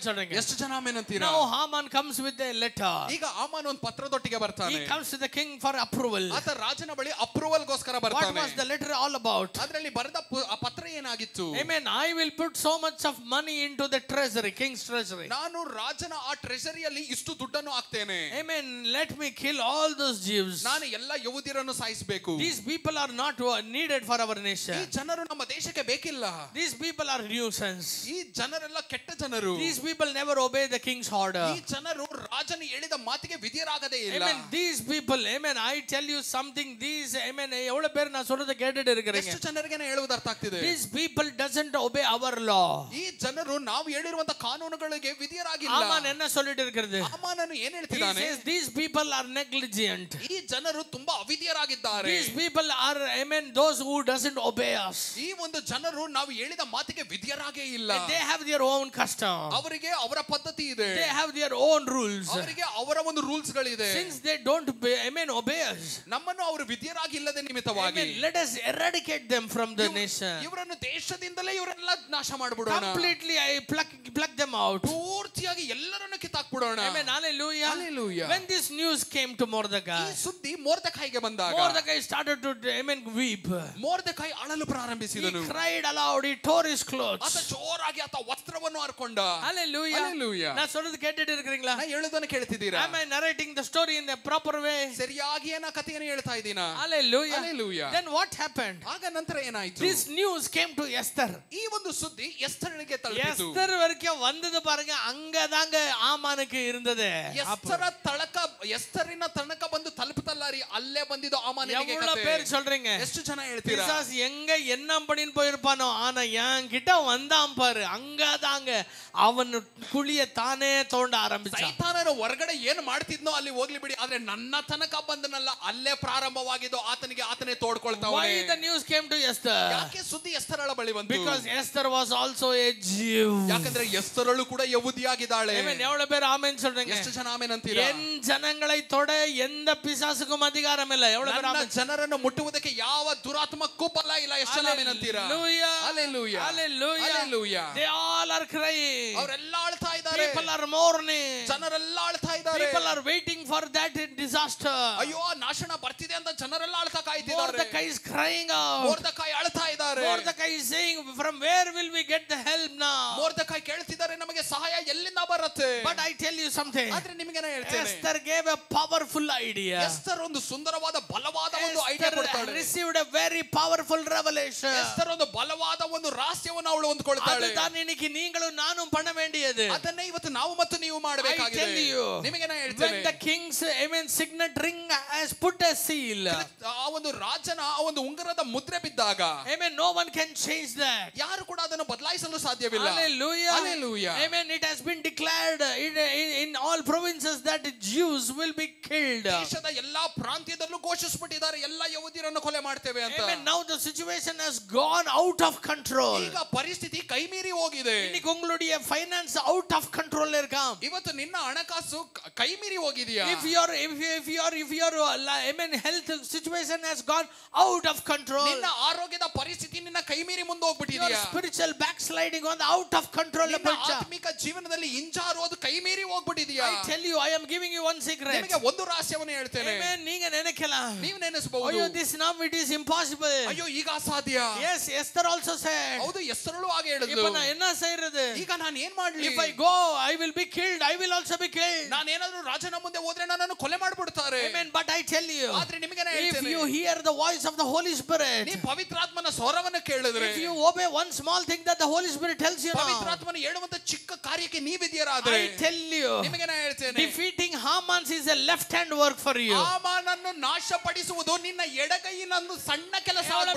Amen சொல்றீங்க? ಎಷ್ಟು ಜನ ಆಮೆನ್ ಅಂತೀರಾ? Now Haman comes with a letter. ಈಗ ಹಾಮಾನ್ ಒಂದು ಪತ್ರದೊಟ್ಟಿಗೆ ಬರ್ತಾನೆ. He comes to the king for approval. ಆತ ರಾಜನ ಬಳಿ ಅಪ್ರೂವಲ್ ಗೋಸ್ಕರ ಬರ್ತಾನೆ. What was the letter all about? ಅದರಲ್ಲಿ ಬರೆದ ಪತ್ರ ಏನಾಗಿತ್ತು? Amen. I will put so much of money into the treasury, king's treasury. ನಾನು ರಾಜನ ಆ ಟ್ರೆಷರಿಯಲ್ಲಿ ಇಷ್ಟು ದುಡ್ಡನ್ನು ಹಾಕ್ತೇನೆ. Amen. Let me kill all those Jews. ನಾನು ಎಲ್ಲ ಯಹೂದ್ಯರನ್ನು ಸಾಯಿಸಬೇಕು. These people are not needed for our nation. ಈ ಜನರು ನಮ್ಮ ದೇಶಕ್ಕೆ ಬೇಕಿಲ್ಲ. These people are nuisance. ಈ ಜನರೆಲ್ಲ ಕೆಟ್ಟ ಜನರು. These people never obey the king's order. ಈ ಜನರು ರಾಜನು ಹೇಳಿದ ಮಾತಿಗೆ ವಿಧಿಯರಾಗದೇ ಇಲ್ಲ. Amen. These people, amen, I tell you something, these, amen, எவ்வளவு பேர் நான் சொல்றத கேட்டுட்டு இருக்கீங்க? ಎಷ್ಟು ಜನರಿಗೆ ಹೇಳುವುದು ಅರ್ಥ ಆಗ್ತಿದೆ? These people doesn't obey our law. ಈ ಜನರು ನಾವು ಹೇಳಿರುವಂತ ಕಾನೂನುಗಳಿಗೆ ವಿಧಿಯರಾಗಿಲ್ಲ. ಹಾಮಾನ್ என்ன சொல்லிட்டு இருக்கிறது? ಹಾಮಾನನು ಏನು ಹೇಳ್ತಿದ್ದಾನೆ? He says these people are negligent. ಈ ಜನರು ತುಂಬಾ ಅವಿಧಿಯರಾಗಿದ್ದಾರೆ. These people are, amen, those who doesn't obey us. ಈ ಒಂದು ಜನರು ನಾವು ಹೇಳಿದ ಮಾತಿಗೆ ವಿಧಿಯರಾಗೇ ಇಲ್ಲ. They have their own custom. ಅವರಿಗೆ ಅವರ ಪದ್ಧತಿ ಇದೆ. They have their own rules. ಅವರಿಗೆ ಅವರ ಒಂದು ರೂಲ್ಸ್ ಗಳಿದೆ. Since they don't, amen, obey us, ನಮ್ಮನ್ನು ಅವರು ವಿಧಿಯರಾಗಿಲ್ಲದ ನಿಮಿತ್ತವಾಗಿ, amen, let us eradicate them from the nation. ಇವರನ್ನು ದೇಶದಿಂದಲೇ ಇವರೆಲ್ಲ ನಾಶ ಮಾಡಿಬಿಡೋಣ. Completely I pluck them out. ಪೂರ್ತಿಯಾಗಿ ಎಲ್ಲರನ್ನು ಕಿತ್ತಾಕ್ಬಿಡೋಣ. Amen. Hallelujah. Hallelujah. When this news came to Mordecai, ಈ ಸುದ್ದಿ ಮೊರ್ದೆಕೈಗೆ ಬಂದಾಗ Mordecai started to, amen, weep. Mordecai ಅಳಲು ಪ್ರಾರಂಭಿಸಿದನು. He cried aloud. He tore his clothes. ಆತ ಜೋರಾಗಿ ಆತ ವಸ್ತ್ರವನ್ನು ಹರ್ಕೊಂಡ. Hallelujah. Hallelujah. ನಾನು சொல்றது கேட்டுட்டு இருக்கீங்களா? ನಾನು ಹೇಳೋದನ್ನ ಕೇಳ್ತಿದ್ದೀರಾ? Am I narrating the story in a proper way? ಸರಿಯಾಗಿ ನಾನು ಕಥೆಯನ್ನು ಹೇಳ್ತಾ ಇದ್ದೀನಾ? Hallelujah. Hallelujah. Then what happened? ಆಗ ನಂತರ ಏನಾಯಿತು? This news came to Esther. ಈ ಒಂದು ಸುದ್ದಿ ಎಸ್ತರನಿಗೆ ತಲುಪಿತು. ಎಸ್ತರ್ ವರೆக்கும் வந்தது பாருங்க, அங்கதாங்க ஆமானுக்கு இருந்தது. ಎಸ್ತರಿನ ತನಕ ಬಂದು ತಲುಪುತ್ತಲ್ಲಾರಿ, ಅಲ್ಲೇ ಬಂದಿದ್ದು ಆಮಾನಿಗೆ. எவ்வளவு பேர் சொல்றீங்க? ಎಷ್ಟು ಜನ ಹೇಳ್ತೀರಾ? பிசாசு எங்க என்ன பண்ணின்னு போயிருப்பானோ, ஆனா என் கிட்ட வந்தான் பாரு, அங்கதாங்க ಅವನು ಕುಳಿಯ ತಾನೇ ತೋಂಡ ಆರಂಭಿಸಿದ. ಸೈತಾನನು ಹೊರಗಡೆ ಏನು ಮಾಡ್ತಿದ್ನೋ ಅಲ್ಲಿ ಹೋಗ್ಲಿ ಬಿಡಿ, ಆದ್ರೆ ನನ್ನ ತನಕ ಬಂದನಲ್ಲ, ಅಲ್ಲೇ ಪ್ರಾರಂಭವಾಗಿದ್ದು ಆತನಿಗೆ ಆತನೇ ತೋಡ್ಕೊಳ್ತಾನೆ. Why the news came to Esther? ಯಾಕೆ ಸುದ್ದಿ ಎಸ್ತರಳ ಬಳಿ ಬಂತು? Because Esther was also a Jew. ಯಾಕಂದ್ರೆ ಎಸ್ತರಳು ಕೂಡ ಯಹೂದಿಯಾಗಿದ್ದಾಳೆ. ಆಮೆನ್. ಎவ்வளவு பேர் ಆಮೆನ್ சொல்றீங்க? ಎಷ್ಟು ಜನ ಆಮೆನ್ ಅಂತೀರಾ? என் ஜனங்களை தொட எந்த பிசாசுக்கும் அதிகாரம் ಇಲ್ಲ. ಎவ்வளவு பேர் ಆಮೆನ್? ಜನರನ್ನು ಮುಟ್ಟುವುದಕ್ಕೆ ಯಾವ ದುರಾತ್ಮಕ್ಕೂ ಬಲ ಇಲ್ಲ. ಎಷ್ಟು ಜನ ಆಮೆನ್ ಅಂತೀರಾ? Hallelujah. Hallelujah. Hallelujah. Hallelujah. They all are crying. ಅವರೆಲ್ಲ ಅಳ್ತಾ ಇದ್ದಾರೆ. People are mourning. ಜನರೆಲ್ಲ ಅಳ್ತಾ ಇದ್ದಾರೆ. People are waiting for that disaster. ಅಯ್ಯೋ ನಾಶನ ಬರ್ತಿದೆ ಅಂತ ಜನರೆಲ್ಲ ಅಳ್ತಾ ಕಾಯ್ತಿದ್ದಾರೆ. Mordecai is crying out. Mordecai ಅಳ್ತಾ ಇದ್ದಾರೆ. Mordecai is saying, from where will we get the help now? Mordecai ಕೇಳ್ತಿದ್ದಾರೆ, ನಮಗೆ ಸಹಾಯ ಎಲ್ಲಿಂದ ಬರುತ್ತೆ? But I tell you something. ಆದ್ರೆ ನಿಮಗೆ ನಾನು ಹೇಳ್ತೇನೆ, Esther gave a powerful idea. Esther ಒಂದು ಸುಂದರವಾದ ಬಲವಾದ ಒಂದು ಐಡಿಯಾ ಕೊಡ್ತಾಳೆ. Esther received a very powerful revelation. Esther ಒಂದು ಬಲವಾದ ಒಂದು ರಹಸ್ಯವನ್ನು ಅವಳು ಹೊಂದಿಕೊಳ್ಳುತ್ತಾಳೆ. அதுதான் இன்னைக்கு நீங்களும் நானும் பண்ண வேண்டியது. ಅದನ್ನೇ ಇವತ್ತು ನಾವು ಮತ್ತು ನೀವು ಮಾಡಬೇಕಾಗಿದೆ. I tell you, ನಿಮಗೆ ನಾನು ಹೇಳ್ತೇನೆ, when the king's, amen, signet ring has put a seal, ಆ ಒಂದು ರಾಜನ ಆ ಒಂದು ಉಂಗುರದ ಮುದ್ರೆ ಬಿದ್ದಾಗ, amen, no one can change that. ಯಾರು ಕೂಡ ಅದನ್ನು ಬದಲಾಯಿಸಲು ಸಾಧ್ಯವಿಲ್ಲ. Hallelujah. Hallelujah. Amen. It has been declared in all provinces that Jews will be killed. ದೇಶದ ಎಲ್ಲಾ ಪ್ರಾಂತ್ಯದಲ್ಲೂ ಘೋಷಿಸಿಬಿಟ್ಟಿದ್ದಾರೆ, ಎಲ್ಲ ಯಹೂದ್ಯರನ್ನು ಕೊಲೆ ಮಾಡ್ತೇವೆ ಅಂತ. Amen. Now the situation has gone out of control. ಈಗ ಪರಿಸ್ಥಿತಿ ಕೈಮೀರಿ ಹೋಗಿದೆ. இன்னைக்கு உங்களுடைய finance out of control இருக்காம். ಇವತ್ತು ನಿನ್ನ ಹಣಕಾಸು ಕೈಮೀರಿ ಹೋಗಿದೆಯಾ? If your amen, health situation has gone out of control. ನಿನ್ನ ಆರೋಗ್ಯದ ಪರಿಸ್ಥಿತಿ ನಿನ್ನ ಕೈಮೀರಿ ಮುಂದೆ ಹೋಗ್ಬಿಟ್ಟಿದೆಯಾ? Your spiritual backsliding on the out of control. ನಿನ್ನ ಆತ್ಮಿಕ ಜೀವನದಲ್ಲಿ ಹಿಂಜಾರೋದು ಕೈಮೀರಿ ಹೋಗ್ಬಿಟ್ಟಿದೆಯಾ? I tell you, I am giving you one secret. ನಿಮಗೆ ಒಂದು ರಹಸ್ಯವನ್ನು ಹೇಳ್ತೇನೆ. Amen. ನೀங்க ನೆನಕலாம். ನೀವು ನೆನೆಸಬಹುದು, ಅಯ್ಯೋ, this now it is impossible. ಅಯ್ಯೋ ಈಗ ಅಸಾಧ್ಯ. Yes, Esther also said. ಹೌದು, ಎಸ್ತರಳು ಹಾಗೆ ಹೇಳಿದ್ಳು. இப்போ நான் என்ன செய்யறது? ಈಗ ನಾನು ಏನು ಮಾಡಲಿ? If I go, I will be killed. I will also be killed. ನಾನು ಏನಾದರೂ ರಾಜನ ಮುಂದೆ ಹೋದ್ರೆ ನನ್ನನ್ನು ಕೊಲೆ ಮಾಡಿಬಿಡ್ತಾರೆ. Amen. But I tell you, ಆದ್ರೆ ನಿಮಗೆ ನಾನು if ಹೇಳ್ತೇನೆ, you hear the voice of the Holy Spirit, ನೀ ಪವಿತ್ರಾತ್ಮನ ಸ್ವರವನ್ನು ಕೇಳಿದ್ರೆ, if you obey one small thing that the Holy Spirit tells you now, ಪವಿತ್ರಾತ್ಮನ ಹೇಳುವಂತ ಚಿಕ್ಕ ಕಾರ್ಯಕ್ಕೆ ನೀವು ವಿಧಿಯರಾದ್ರೆ, I tell you, ನಿಮಗೆ ನಾನು ಹೇಳ್ತೇನೆ, defeating Haman is a left hand work for you. ಹಾಮಾನನ್ನು ನಾಶಪಡಿಸುವುದು ನಿನ್ನ ಎಡಗೈಯಿನೊಂದು ಸಣ್ಣ ಕೆಲಸ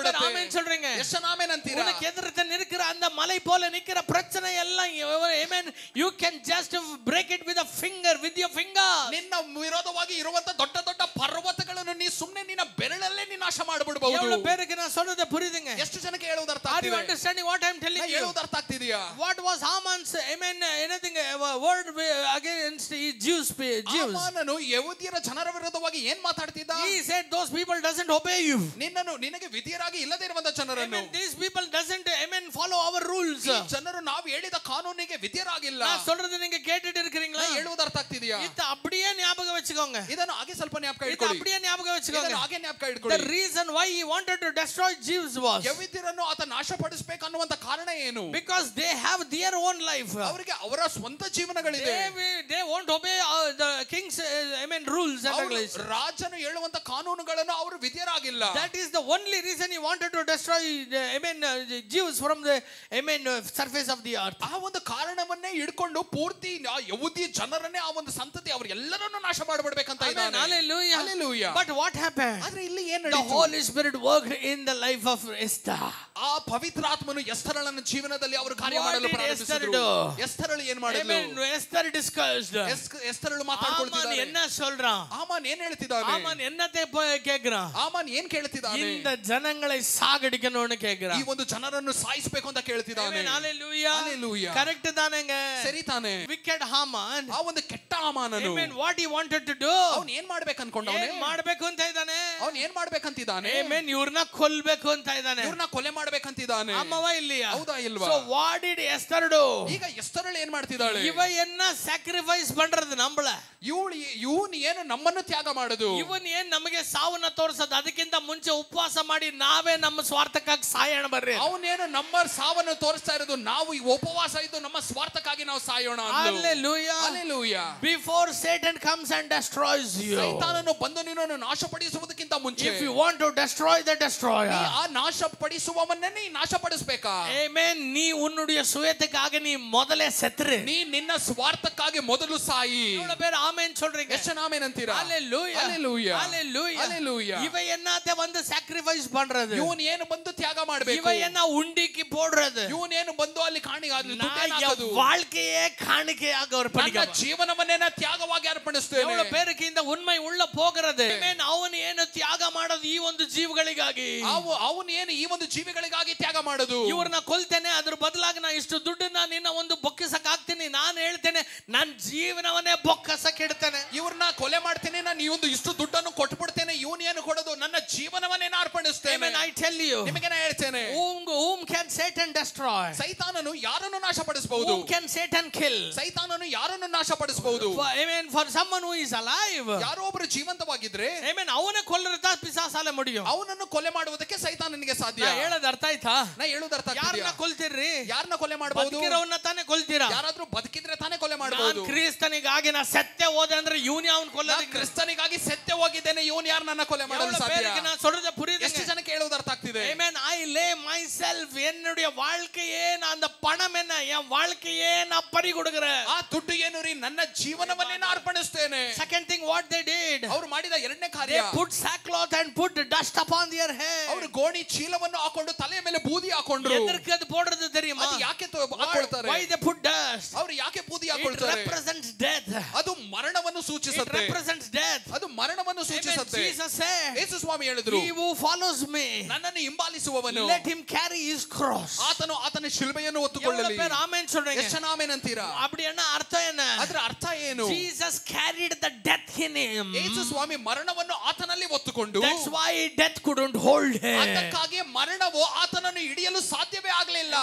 ஆமென் சொல்றீங்க. ಎಷ್ಟು ಆಮೆನ್ ಅಂತೀರಾ? உனக்கு எதிர்த்து நிற்கிற அந்த மலை போல நிற்கிற பிரச்சனை எல்லாம், amen, you can just break it with a finger, with your finger. ನಿನ್ನ ವಿರೋಧವಾಗಿ ಇರುವಂತ ದೊಡ್ಡ ದೊಡ್ಡ ಪರ್ವತಗಳನ್ನು ನೀ ಸುಮ್ಮನೆ ನಿನ್ನ ಬೆರಳಲ್ಲೇ ನೀ ನಾಶ ನಾಶ ಮಾಡಿಬಿಡಬಹುದು. எவ்வளவு பேருக்கு நான் சொல்றது புரியுதுங்க? ಎಷ್ಟು ಜನಕ್ಕೆ ಹೇಳುವುದು ಅರ್ಥ Are you ಆಗ್ತಿದೆ? understanding what I am telling you? ಹೇಳುವುದು ಅರ್ಥ ಆಗ್ತಿದೆಯಾ? What was Haman's anything word against Jews? ಹಾಮಾನನು ಯೆಹೂದ್ಯರ ಜನರ ವಿರುದ್ಧವಾಗಿ ಏನು ಮಾತಾಡ್ತಿದ್ದ? He said those people doesn't obey you. ನಿನಗೆ ವಿಧೇಯರಾಗಿ ಇಲ್ಲದೆ ಇರುವಂತ ಜನರನ್ನು, these people doesn't follow our rules. ಈ ಜನರು ನಾವು ಹೇಳಿದ ಕಾನೂನಿಗೆ ವಿಧೇಯರಾಗಿಲ್ಲ. நான் சொல்றது நீங்க கேட்டுட்டு இருக்கீங்களா? ಹೇಳುವುದು ಅರ್ಥ ಆಗ್ತಿದೆಯಾ? ಇದು அப்படியே ஞாபகம் வச்சுக்கோங்க. ಇದನ್ನು ಹಾಗೆ ಸ್ವಲ್ಪ ಜ್ಞಾಪಕ ಇದು ಇಟ್ಕೊಳ್ಳಿ. அப்படியே ஞாபகம் வச்சுக்கோங்க. ಇದನ್ನು ಹಾಗೆ ಜ್ಞಾಪಕ ಇಟ್ಕೊಳ್ಳಿ. The reason why he wanted to destroy Jews was ಯೆಹೂದ್ಯರನ್ನು ಆತ ನಾಶಪಡಿಸಬೇಕು ಅನ್ನುವಂತ ಕಾರಣ ಏನು? because they have their own life. ಅವರಿಗೆ ಅವರ ಸ್ವಂತ ಜೀವನಗಳಿದೆ. They won't obey the king's rules and regulations. ರಾಜನು ಹೇಳುವಂತ ಕಾನೂನುಗಳನ್ನು ಅವರು ವಿಧೇಯರಾಗಿಲ್ಲ. That is the only reason he wanted to destroy the Jews from the surface of the earth. ಆ ಒಂದು ಕಾರಣವನ್ನೇ ಹಿಡ್ಕೊಂಡು ಪೂರ್ತಿ ಯೆಹೂದಿ ಜನರನ್ನೇ ಆ ಒಂದು ಸಂತತಿ ಅವರೆಲ್ಲರನ್ನು ನಾಶ ಮಾಡಬೇಕಂತ ಇದ್ದಾನೆ. Hallelujah. Hallelujah. But what happened? ಆದ್ರೆ ಇಲ್ಲಿ ಏನು The ನಡೆಯಿತು? Holy Spirit worked in the life of Esther. ಆ ಪವಿತ್ರಾತ್ಮನು ಎಸ್ತರಳನ ಜೀವನದಲ್ಲಿ ಅವರು ಕಾರ್ಯ ಮಾಡಲು ಪ್ರಾರಂಭಿಸಿದರು. ಎಸ್ತರಳು ಏನು ಮಾಡಿದಳು? Esther discussed. ಎಸ್ತರಳು ಮಾತಾಡ್ಕೊಳ್ತಿದ್ದಾಳೆ. என்ன சொல்றான்? ஆமான் ಏನು ಹೇಳ್ತಿದ್ದಾನೆ? ஆமான் என்னத்தை கேக்குறான்? ಆಮಾನ್ ಏನು ಕೇಳ್ತಿದ್ದಾನೆ? இந்த ஜனங்களை சாகடிக்கணும்னு கேக்குறான். ಈ ಒಂದು ಜನರನ್ನು ಸಾಯಿಸಬೇಕು ಅಂತ ಕೇಳ್ತಿದ್ದಾನೆ. Hallelujah. Hallelujah. ಕರೆಕ್ಟ್ ತಾನೇங்க? ಸರಿ ತಾನೆ. Wicked Haman. ಆ ಒಂದು ಕೆಟ್ಟ ಹಾಮಾನನು what he wanted to do? ಅವನು ಏನು ಮಾಡಬೇಕು ಅನ್ಕೊಂಡವನೇ? ಏನು ಮಾಡಬೇಕು ಅಂತ ಇದ್ದಾನೆ? ಅವನು ಏನು ಮಾಡಬೇಕಂತಿದ್ದಾನೆ? ಇವ್ರನ್ನ ಕೊಲ್ಲಬೇಕು ಅಂತ ಇದ್ದಾನೆ. ಇವ್ರನ್ನ ಕೊಲೆ ಮಾಡಬೇಕಂತಿದ್ದಾನೆ. ಅಮ್ಮವ ಇಲ್ಲಿಯಾ? ಹೌದಾ ಇಲ್ವಾ? So what did Esther do? ಈಗ ಎಸ್ತರಳು ಏನು ಮಾಡ್ತಿದ್ದಾಳೆ? ಇವ என்ன sacrifice பண்றது நம்மள? ಇವನು ಏನು ನಮ್ಮನ್ನು ತ್ಯಾಗ ಮಾಡೋದು? ಇವನ್ ಏನು ನಮಗೆ ಸಾವನ್ನ ತೋರಿಸೋದು? ಅದಕ್ಕಿಂತ ಮುಂಚೆ ಉಪವಾಸ ಮಾಡಿ ನಾವೇ ನಮ್ಮ ಸ್ವಾರ್ಥಕ್ಕಾಗಿ ಸಾಯೋಣ ಬರ್ರಿ. ಅವನೇನು ನಮ್ಮ ಸಾವನ್ನು ತೋರಿಸ್ತಾ ಇರೋದು ನಾವು ಈ ಉಪವಾಸ ಇದ್ದು ನಮ್ಮ ಸ್ವಾರ್ಥಕ್ಕಾಗಿ ನಾವು ಸಾಯೋಣ. Hallelujah. Hallelujah. Before Satan comes and destroys you. ಸೈತಾನನು ಬಂದು ನಿನ್ನನ್ನು ನಾಶಪಡಿಸುವುದಕ್ಕಿಂತ ಮುಂಚೆ, if you want to destroy the destroyer, ಆ ನಾಶಪಡಿಸುವವನ್ನೇ ನೀ ನಾಶಪಡಿಸಬೇಕಾ? Amen. ನೀ ಉನ್ನುடைய சுயத்துக்காக நீ ಮೊದಲೇ செத்துரு. ನೀ ನಿನ್ನ ಸ್ವಾರ್ಥಕ್ಕಾಗಿ ಮೊದಲು ಸಾಯಿ. எவ்வளவு பேர் ஆமென் சொல்றீங்க? ಎಷ್ಟು ಆಮೆನ್ ಅಂತೀರಾ? Hallelujah. Hallelujah. Hallelujah. Hallelujah. இவ என்னத்தை வந்து sacrifice பண்றது? ಇವನು ಏನು ಬಂದು ತ್ಯಾಗ ಮಾಡಬೇಕು? இவ என்ன ಉಂಡಿக்கு போடுறது? ಇವನು ಏನು ಬಂದು ಅಲ್ಲಿ ಕಾಣಿಕೆ ಹಾಕೋದು? வாழ்க்கையே காணிக்கையாக ಅರ್ಪಣಿಕ. ನನ್ನ ಜೀವನವನ್ನೇ ನಾನು ತ್ಯಾಗವಾಗಿ ಅರ್ಪಣಿಸ್ತೇನೆ. எவ்வளவு பேருக்கு இந்த உண்மை உள்ள போகிறது? Amen. ಅವನು ಏನು ತ್ಯಾಗ ಮಾಡೋದು ಈ ಒಂದು ಜೀವಗಳಿಗಾಗಿ? ಅವನು ಏನು ಈ ಒಂದು ಜೀವಿಗಳಿಗಾಗಿ ತ್ಯಾಗ ಮಾಡೋದು? ಇವ್ರನ್ನ ಕೊಲ್ತೇನೆ, ಅದ್ರ ಬದಲಾಗಿ ನಾ ಇಷ್ಟು ದುಡ್ಡನ್ನ ನಿನ್ನ ಒಂದು ಬೊಕ್ಕಸಕ್ಕೆ ಹಾಕ್ತೀನಿ. ನಾನು ಹೇಳ್ತೇನೆ ನನ್ನ ಜೀವನವನ್ನೇ ಬೊಕ್ಕಸಕ್ಕೆ ಇಡ್ತೇನೆ. ಇವ್ರನ್ನ ಕೊಲೆ ಮಾಡ್ತೇನೆ, ನಾನು ಈ ಒಂದು ಇಷ್ಟು ದುಡ್ಡನ್ನು ಕೊಟ್ಬಿಡ್ತೇನೆ. ಇವನು ಏನು ಕೊಡೋದು? ನನ್ನ ಜೀವನವನ್ನೇ ಅರ್ಪಣಿಸ್ತೇನೆ. Amen. I tell you. ನಿಮಗೆ ನಾನು ಹೇಳ್ತೇನೆ. Whom can Satan destroy? ಸೈತಾನನು ಯಾರನ್ನು ನಾಶಪಡಿಸಬಹುದು? Whom can Satan kill? ಸೈತಾನನು ಯಾರನ್ನು ನಾಶಪಡಿಸಬಹುದು? Amen. For someone who is alive. ಯಾರೋ ಒಬ್ಬರು ಜೀವಂತವಾಗಿದ್ರೆ, Amen, ಅವನ ಕೊಲ್ಲರತ ಪಿಸಾಸಾಲ ಮುಡಿಯೋ. ಅವನನ್ನು ಕೊಲೆ ಮಾಡುವುದಕ್ಕೆ ಸೈತಾನನಿಗೆ ಸಾಧ್ಯ. ನಾ ಹೇಳೋದು ಅರ್ಥ ಆಯ್ತಾ? ನಾ ಹೇಳೋದು ಅರ್ಥ ಆಗ್ತಿದೆಯಾ? ಯಾರನ್ನ ಕೊಲ್ತೀರಿ? ಯಾರನ್ನ ಕೊಲೆ ಮಾಡಬಹುದು? ಬದುಕಿರೋವನ್ನ ತಾನೇ ಕೊಲ್ತೀರಾ? ಯಾರಾದ್ರೂ ಬದುಕಿದ್ರೆ ತಾನೇ ಕೊಲೆ ಮಾಡಬಹುದು. ಕ್ರಿಸ್ತನಿಗಾಗಿ ನಾ ಸತ್ಯ ಹೋದೆ ಅಂದ್ರೆ ಇವನು ಅವನು ಕೊಲ್ಲೋದು. ಕ್ರಿಸ್ತನಿಗಾಗಿ ಸತ್ಯ ಹೋಗಿದ್ದೇನೆ, ಇವನು ಯಾರು ನನ್ನ ಕೊಲೆ ಮಾಡಲು ಸಾಧ್ಯ? ನಾ சொல்றத புரியுது? ಎಷ್ಟು ಜನಕ್ಕೆ ಹೇಳೋದು ಅರ್ಥ ಆಗ್ತಿದೆ? Amen. I lay myself, என்னுடைய வாழ்க்கையே நான் அந்த பணம் என்ன என் வாழ்க்கையே நான் பறி கொடுக்கிறேன். ಆ ದುಡ್ಡು ಏನು ರೀ? ನನ್ನ ಜೀವನವನ್ನೇ ನಾನು ಅರ್ಪಣಿಸ್ತೇನೆ. Second thing what they did, ಅವರು ಮಾಡಿದ ಎರಡನೇ ಕಾರ್ಯ, they put sackcloth and put dust upon their head. ಅವರು ಗೋಣಿ ಚೀಲವನ್ನು ಹಾಕೊಂಡು ತಲೆಯ ಮೇಲೆ ಬೂದಿ ಹಾಕೊಂಡ್ರು. ಎದಕ್ಕೆ ಅದು போடுறது தெரியுமா? ಅದು ಯಾಕೆ ಹಾಕೊಳ್ತಾರೆ? Why they put dust? ಅವರು ಯಾಕೆ ಬೂದಿ ಹಾಕೊಳ್ತಾರೆ? It represents death. ಅದು ಮರಣವನ್ನು ಸೂಚಿಸುತ್ತೆ. It represents death. ಅದು ಮರಣವನ್ನು ಸೂಚಿಸುತ್ತೆ. Jesus said, ಯೇಸು ಸ್ವಾಮಿ ಹೇಳಿದ್ರು, he who follows me, ನನ್ನನ್ನು ಹಿಂಬಾಲಿಸುವವನು, let him carry his cross. ಆತನು ಆತನ ಶಿಲುಬೆಯನ್ನು ಹೊತ್ತುಕೊಳ್ಳಲಿ. ಆಮೆನ್ சொல்றீங்க? ಎಷ್ಟು ಜನ ಆಮೆನ್ ಅಂತೀರಾ? அப்படி என்ன ಅರ್ಥ என்ன? ಅದರ ಅರ್ಥ ಏನು? Jesus carried the death in him. ಯೇಸು ಸ್ವಾಮಿ ಮರಣವನ್ನು ಆತನಲ್ಲಿ ಹೊತ್ತುಕೊಂಡು, that's why death couldn't hold him. ಅದಕ್ಕಾಗಿ ಮರಣವು ಆತನನ್ನು ಹಿಡಿಯಲು ಸಾಧ್ಯವೇ ಆಗಲಿಲ್ಲ.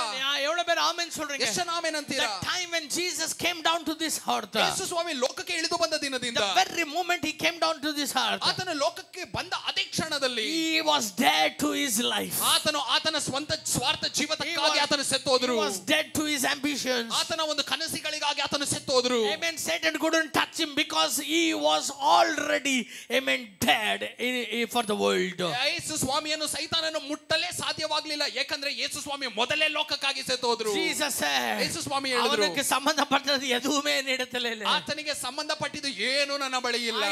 ಎவ்வளவு பேர் ಆಮೆನ್ சொல்றீங்க? ಎಷ್ಟು ಜನ ಆಮೆನ್ ಅಂತೀರಾ? the time when Jesus came down to this earth, ಯೇಸು ಸ್ವಾಮಿ ಲೋಕಕ್ಕೆ ಇಳಿದು ಬಂದ ದಿನದಿಂದ, the very moment he came down to this earth, ಆತನು ಲೋಕಕ್ಕೆ ಬಂದ ಅದೇ ಕ್ಷಣದಲ್ಲಿ, he was dead to his life. ಆತನು ಆತನ ಸ್ವಂತ ಸ್ವಾರ್ಥ ಜೀವಿತಕ್ಕಾಗಿ ಆತನು ಸತ್ತೋದ್ರು. he was dead to his ambitions. ಆತನ ಒಂದು ಕನಸುಗಳಿಗಾಗಿ ಆತನು ಸತ್ತೋದ್ರು. Amen. Satan couldn't touch him because he was already, amen, dead for the world. ಯೇಸು ಸ್ವಾಮಿಯನ್ನು ಸೈತಾನನು ಮುಟ್ಟಲೇ ಸಾಧ್ಯವಾಗಲಿಲ್ಲ, ಯಾಕಂದ್ರೆ ಯೇಸು ಸ್ವಾಮಿ ಮೊದಲೇ ಲೋಕಕ್ಕಾಗಿ ಸತ್ತೋದ್ರು. Jesus said, ಯೇಸು ಸ್ವಾಮಿ ಹೇಳಿದ್ರು, ಅವನಿಗೆ ಸಂಬಂಧಪಟ್ಟದ್ದು ಎದುವೇ ನೀಡುತ್ತಲೇ ಇಲ್ಲ. ಆತನಿಗೆ ಸಂಬಂಧಪಟ್ಟಿದ್ದು ಏನು ನನ್ನ ಬಳಿ ಇಲ್ಲ.